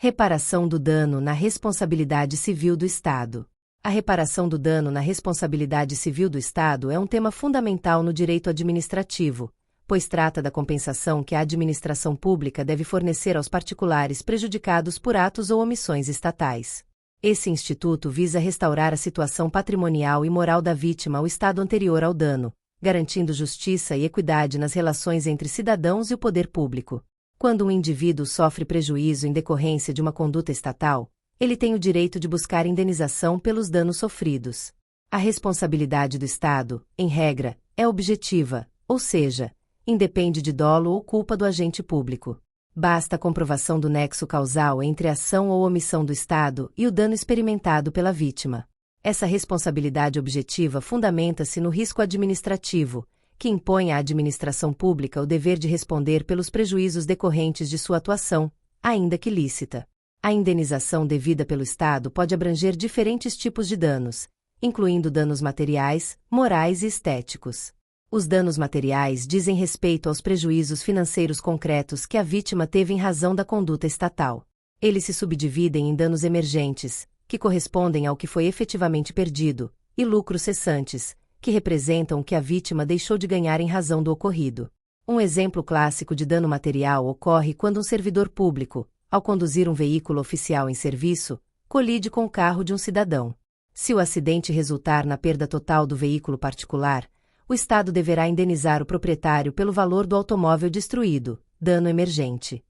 Reparação do dano na responsabilidade civil do Estado. A reparação do dano na responsabilidade civil do Estado é um tema fundamental no direito administrativo, pois trata da compensação que a administração pública deve fornecer aos particulares prejudicados por atos ou omissões estatais. Esse instituto visa restaurar a situação patrimonial e moral da vítima ao estado anterior ao dano, garantindo justiça e equidade nas relações entre cidadãos e o poder público. Quando um indivíduo sofre prejuízo em decorrência de uma conduta estatal, ele tem o direito de buscar indenização pelos danos sofridos. A responsabilidade do Estado, em regra, é objetiva, ou seja, independe de dolo ou culpa do agente público. Basta a comprovação do nexo causal entre a ação ou omissão do Estado e o dano experimentado pela vítima. Essa responsabilidade objetiva fundamenta-se no risco administrativo, que impõe à administração pública o dever de responder pelos prejuízos decorrentes de sua atuação, ainda que lícita. A indenização devida pelo Estado pode abranger diferentes tipos de danos, incluindo danos materiais, morais e estéticos. Os danos materiais dizem respeito aos prejuízos financeiros concretos que a vítima teve em razão da conduta estatal. Eles se subdividem em danos emergentes, que correspondem ao que foi efetivamente perdido, e lucros cessantes, que representam o que a vítima deixou de ganhar em razão do ocorrido. Um exemplo clássico de dano material ocorre quando um servidor público, ao conduzir um veículo oficial em serviço, colide com o carro de um cidadão. Se o acidente resultar na perda total do veículo particular, o Estado deverá indenizar o proprietário pelo valor do automóvel destruído, dano emergente.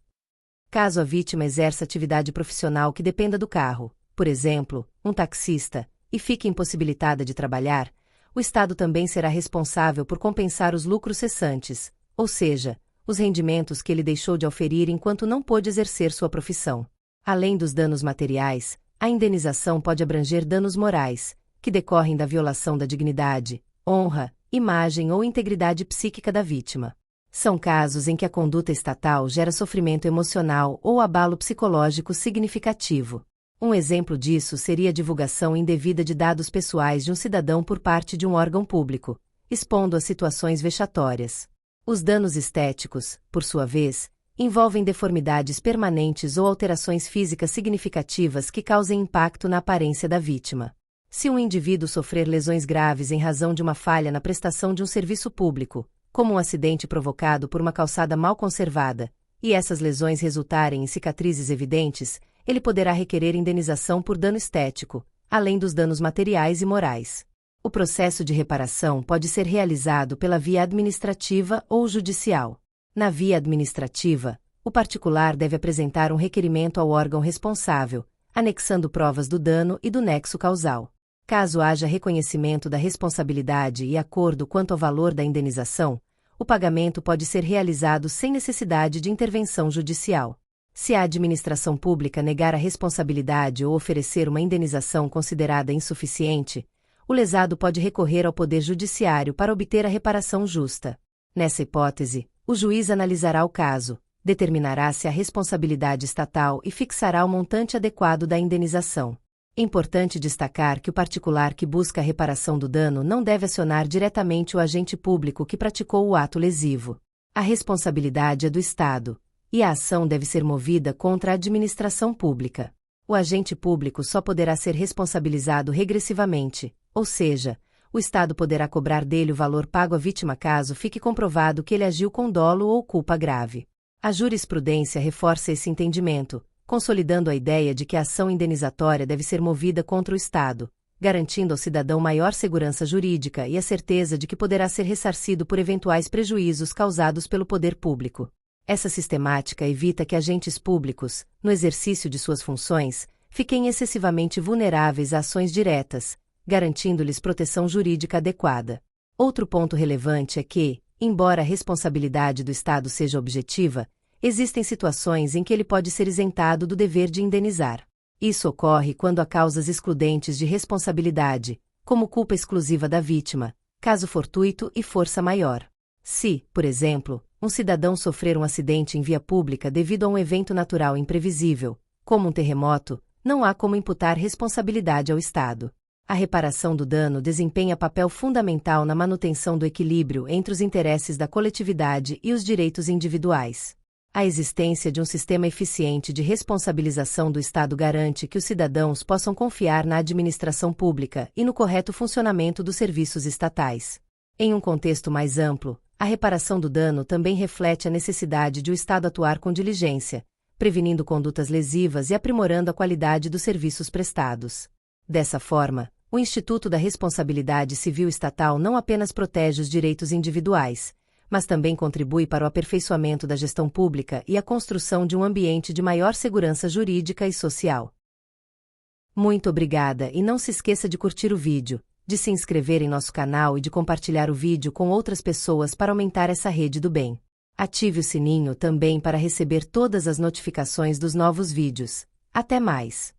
Caso a vítima exerça atividade profissional que dependa do carro, por exemplo, um taxista, e fique impossibilitada de trabalhar, o Estado também será responsável por compensar os lucros cessantes, ou seja, os rendimentos que ele deixou de auferir enquanto não pôde exercer sua profissão. Além dos danos materiais, a indenização pode abranger danos morais, que decorrem da violação da dignidade, honra, imagem ou integridade psíquica da vítima. São casos em que a conduta estatal gera sofrimento emocional ou abalo psicológico significativo. Um exemplo disso seria a divulgação indevida de dados pessoais de um cidadão por parte de um órgão público, expondo a situações vexatórias. Os danos estéticos, por sua vez, envolvem deformidades permanentes ou alterações físicas significativas que causem impacto na aparência da vítima. Se um indivíduo sofrer lesões graves em razão de uma falha na prestação de um serviço público, como um acidente provocado por uma calçada mal conservada, e essas lesões resultarem em cicatrizes evidentes, ele poderá requerer indenização por dano estético, além dos danos materiais e morais. O processo de reparação pode ser realizado pela via administrativa ou judicial. Na via administrativa, o particular deve apresentar um requerimento ao órgão responsável, anexando provas do dano e do nexo causal. Caso haja reconhecimento da responsabilidade e acordo quanto ao valor da indenização, o pagamento pode ser realizado sem necessidade de intervenção judicial. Se a administração pública negar a responsabilidade ou oferecer uma indenização considerada insuficiente, o lesado pode recorrer ao Poder Judiciário para obter a reparação justa. Nessa hipótese, o juiz analisará o caso, determinará se há responsabilidade estatal e fixará o montante adequado da indenização. É importante destacar que o particular que busca a reparação do dano não deve acionar diretamente o agente público que praticou o ato lesivo. A responsabilidade é do Estado, e a ação deve ser movida contra a administração pública. O agente público só poderá ser responsabilizado regressivamente, ou seja, o Estado poderá cobrar dele o valor pago à vítima caso fique comprovado que ele agiu com dolo ou culpa grave. A jurisprudência reforça esse entendimento, consolidando a ideia de que a ação indenizatória deve ser movida contra o Estado, garantindo ao cidadão maior segurança jurídica e a certeza de que poderá ser ressarcido por eventuais prejuízos causados pelo poder público. Essa sistemática evita que agentes públicos, no exercício de suas funções, fiquem excessivamente vulneráveis a ações diretas, garantindo-lhes proteção jurídica adequada. Outro ponto relevante é que, embora a responsabilidade do Estado seja objetiva, existem situações em que ele pode ser isentado do dever de indenizar. Isso ocorre quando há causas excludentes de responsabilidade, como culpa exclusiva da vítima, caso fortuito e força maior. Se, por exemplo, um cidadão sofrer um acidente em via pública devido a um evento natural imprevisível, como um terremoto, não há como imputar responsabilidade ao Estado. A reparação do dano desempenha papel fundamental na manutenção do equilíbrio entre os interesses da coletividade e os direitos individuais. A existência de um sistema eficiente de responsabilização do Estado garante que os cidadãos possam confiar na administração pública e no correto funcionamento dos serviços estatais. Em um contexto mais amplo, a reparação do dano também reflete a necessidade de o Estado atuar com diligência, prevenindo condutas lesivas e aprimorando a qualidade dos serviços prestados. Dessa forma, o Instituto da Responsabilidade Civil Estatal não apenas protege os direitos individuais, mas também contribui para o aperfeiçoamento da gestão pública e a construção de um ambiente de maior segurança jurídica e social. Muito obrigada e não se esqueça de curtir o vídeo, de se inscrever em nosso canal e de compartilhar o vídeo com outras pessoas para aumentar essa rede do bem. Ative o sininho também para receber todas as notificações dos novos vídeos. Até mais!